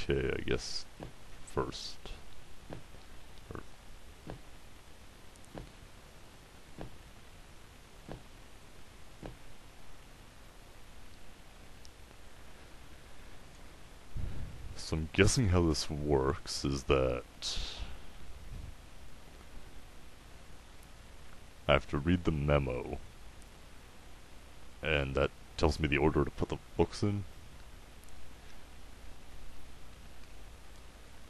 Okay, I guess first. Or so I'm guessing how this works is that I have to read the memo, and that tells me the order to put the books in.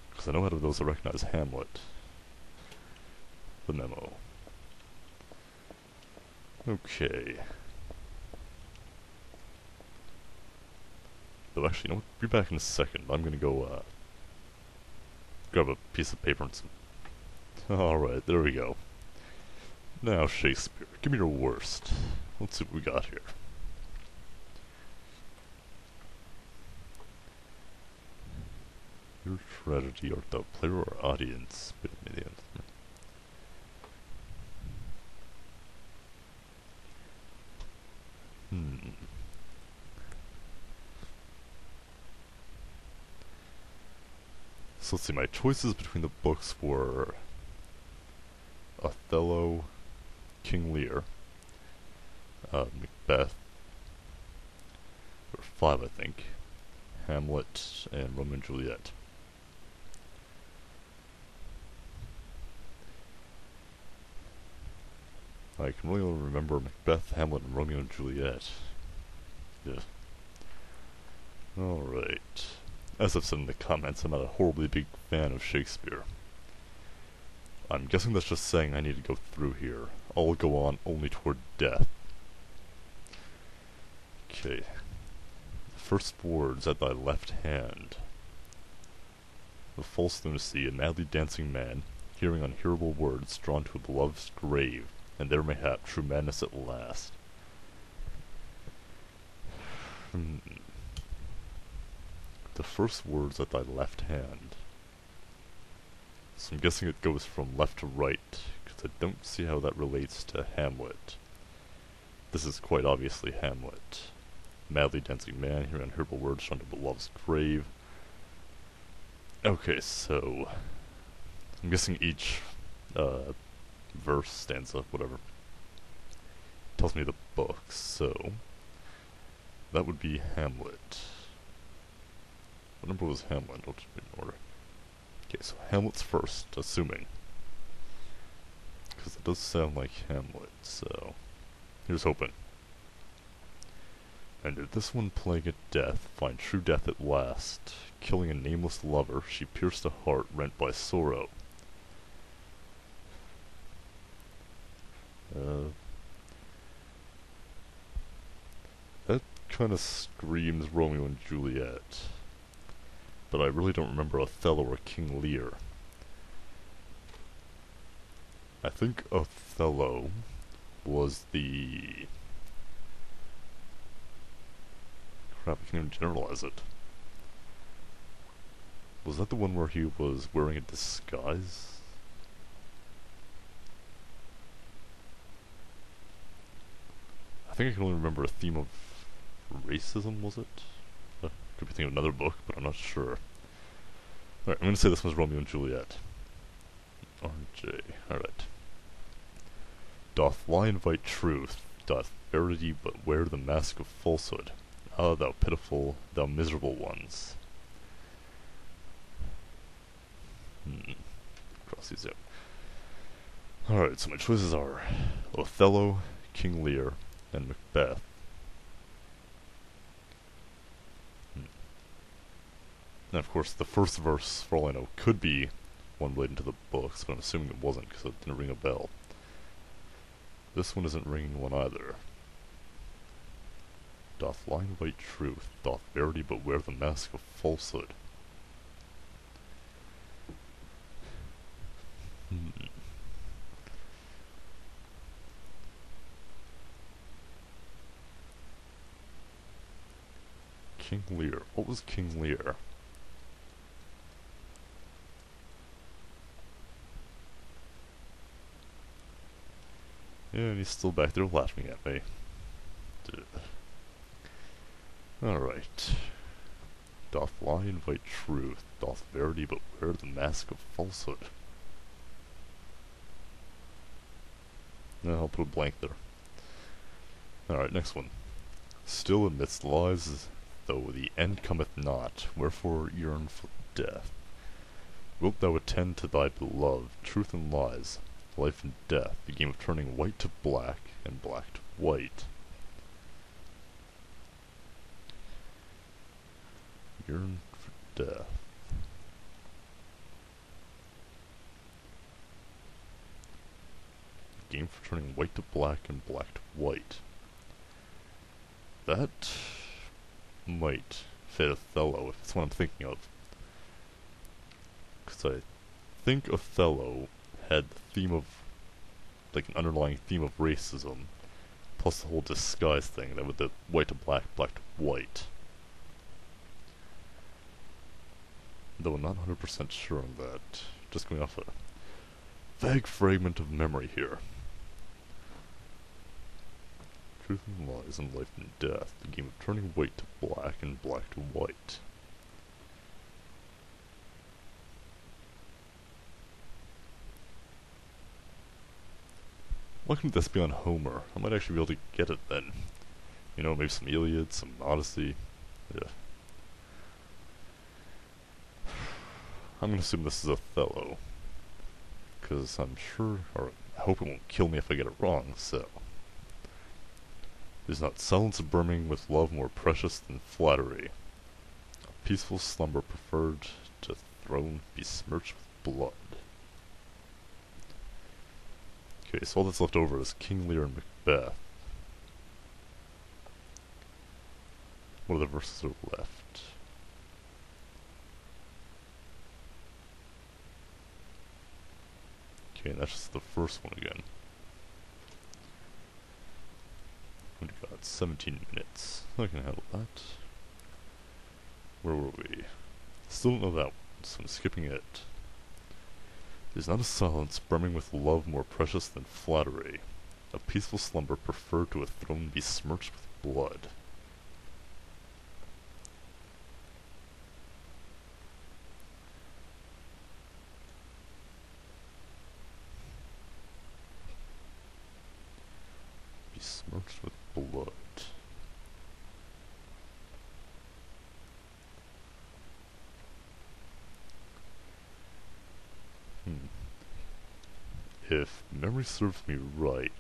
Because I know out of those I recognize Hamlet. The memo. Okay. Though actually, you know what? Be back in a second. I'm gonna go, grab a piece of paper and some... Alright, there we go. Now, Shakespeare, give me your worst. Let's see what we got here. Your tragedy, art thou player or audience? So let's see, my choices between the books were Othello, King Lear, Macbeth, or 5 I think, Hamlet, and Romeo and Juliet. I can really only remember Macbeth, Hamlet, and Romeo and Juliet. Yeah. Alright. As I've said in the comments, I'm not a horribly big fan of Shakespeare. I'm guessing that's just saying I need to go through here. I'll go on only toward death. Okay. The first words at thy left hand. The false lunacy, a madly dancing man, hearing unhearable words drawn to a beloved's grave, and there mayhap true madness at last. The first words at thy left hand. So I'm guessing it goes from left to right, because I don't see how that relates to Hamlet. This is quite obviously Hamlet. Madly dancing man, hearing unhearable words drawn to beloved's grave. Okay, so I'm guessing each verse, stanza, whatever, tells me the book, so that would be Hamlet. What number was Hamlet? I'll just read in order. Okay, so Hamlet's first, assuming. Because it does sound like Hamlet, so here's hoping. And did this one plague at death, find true death at last, killing a nameless lover, she pierced a heart rent by sorrow. That kind of screams Romeo and Juliet. But I really don't remember Othello or King Lear. I think Othello was the... Crap, I can't even generalize it. Was that the one where he was wearing a disguise? I think I can only remember a theme of racism, was it? Could be thinking of another book, but I'm not sure. Alright, I'm gonna say this was Romeo and Juliet. RJ, alright. Doth lie invite truth, doth verity but wear the mask of falsehood. Ah, thou pitiful, thou miserable ones. Cross these out. Alright, so my choices are Othello, King Lear, and Macbeth. And of course, the first verse, for all I know, could be one related to the books, but I'm assuming it wasn't because it didn't ring a bell. This one isn't ringing one either. Doth lie invite truth, doth verity but wear the mask of falsehood. King Lear. What was King Lear? Yeah, and he's still back there laughing at me. Alright. Doth lie invite truth? Doth verity but wear the mask of falsehood? No, I'll put a blank there. Alright, next one. Still amidst lies, though the end cometh not, wherefore yearn for death. Wilt thou attend to thy beloved, truth and lies, life and death, the game of turning white to black, and black to white? Yearn for death. Game for turning white to black and black to white. That might fit Othello, if it's what I'm thinking of. Because I think Othello had the theme of, like an underlying theme of racism, plus the whole disguise thing, that with the white to black, black to white. Though I'm not 100% sure on that. Just going off a vague fragment of memory here. Truth and lies and life and death, the game of turning white to black and black to white. Why couldn't this be on Homer? I might actually be able to get it then. You know, maybe some Iliad, some Odyssey. Yeah. I'm gonna assume this is Othello. Because I'm sure, or I hope it won't kill me if I get it wrong, so. Is not silence brimming with love more precious than flattery? A peaceful slumber preferred to throne besmirched with blood. Okay, so all that's left over is King Lear and Macbeth. What other verses are left? Okay, and that's just the first one again. We've got 17 minutes. I can handle that. Where were we? Still don't know that one, so I'm skipping it. Is not a silence brimming with love more precious than flattery, a peaceful slumber preferred to a throne besmirched with blood. Besmirched with blood. If memory serves me right,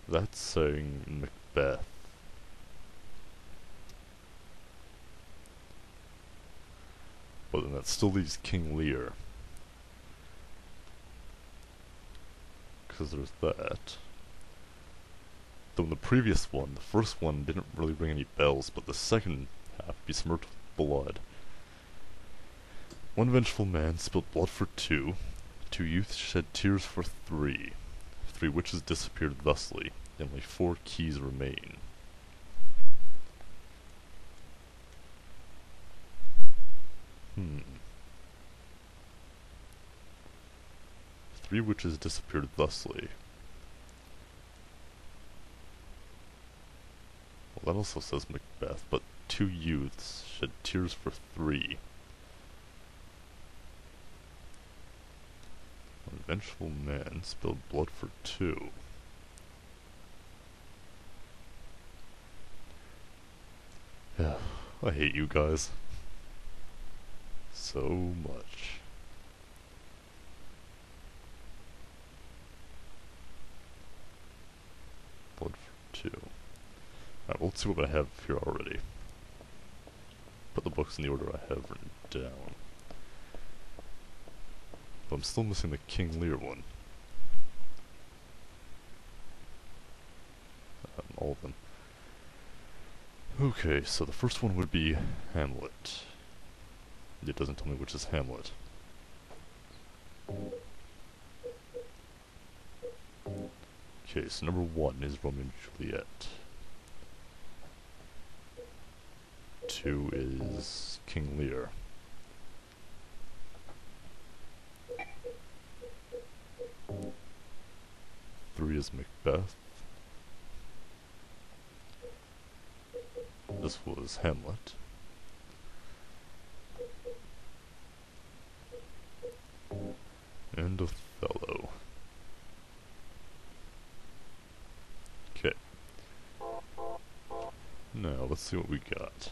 that's saying Macbeth. But then that still leaves King Lear. Because there's that. Though in the previous one, the first one didn't really ring any bells, but the second half, besmirched with blood. One vengeful man spilled blood for two. Two youths shed tears for three. Three witches disappeared thusly. Only 4 keys remain. Three witches disappeared thusly. Well, that also says Macbeth, but 2 youths shed tears for 3. One vengeful man spilled blood for 2. Yeah, I hate you guys. So much. Blood for 2. Alright, well, let's see what I have here already. Put the books in the order I have written down. But I'm still missing the King Lear one. All of them. Okay, so the first one would be Hamlet. It doesn't tell me which is Hamlet. Okay, so number 1 is Romeo and Juliet. 2 is King Lear. 3 is Macbeth. This was Hamlet. And Othello. Okay. Now, let's see what we got.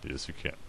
Yes, you can.